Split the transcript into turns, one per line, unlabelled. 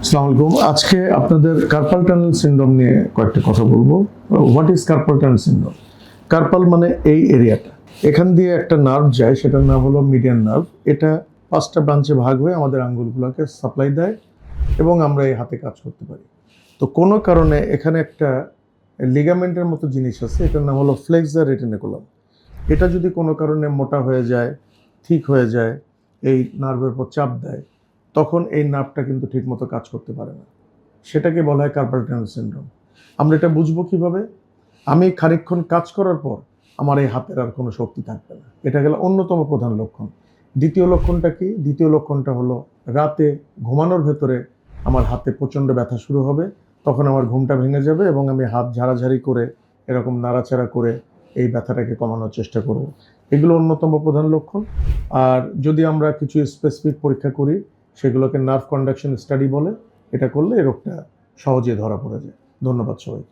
আসসালামু আলাইকুম। আজকে আপনাদের কার্পাল টানেল সিনড্রোম নিয়ে কয়েকটা কথা বলবো। What is carpal tunnel syndrome? Carpal মানে এই এরিয়াটা, এখান দিয়ে একটা নার্ভ যায়, সেটার নাম হলো মিডিয়ান নার্ভ। এটা 5টা ব্রাঞ্চে ভাগ হয়ে আমাদের আঙ্গুলগুলোকে সাপ্লাই দেয় এবং আমরা এই হাতে কাজ করতে পারি। তো কোনো কারণে এখানে একটা লিগামেন্টের মতো জিনিস আছে, এটার নাম হলো ফ্লেক্সার রেটিনাকুলাম। এটা যদি কোনো কারণে মোটা হয়ে যায়, ঠিক হয়ে যায়, এই নার্ভের উপর চাপ দেয়, তখন এই নার্ভটা কিন্তু ঠিকমতো কাজ করতে পারে না। সেটাকে বলা হয় কার্পাল টানেল সিনড্রোম। আমরা এটা বুঝবো কিভাবে? আমি খানিকক্ষণ কাজ করার পর আমার এই হাতের আর কোনো শক্তি থাকবে না। এটা গেল অন্যতম প্রধান লক্ষণ। দ্বিতীয় লক্ষণটা কি? দ্বিতীয় লক্ষণটা হলো রাতে ঘুমানোর ভেতরে আমার হাতে প্রচণ্ড ব্যথা শুরু হবে। তখন আমার ঘুমটা ভেঙে যাবে এবং আমি হাত ঝাড়াঝাড়ি করে, এরকম নাড়াচাড়া করে এই ব্যথাটাকে কমানোর চেষ্টা করব। এগুলো অন্যতম প্রধান লক্ষণ। আর যদি আমরা কিছু স্পেসিফিক পরীক্ষা করি, সেগুলোকে নার্ভ কন্ডাকশন স্টাডি বলে। এটা করলে এই রোগটা সহজে ধরা পড়ে যায়। ধন্যবাদ সবাইকে।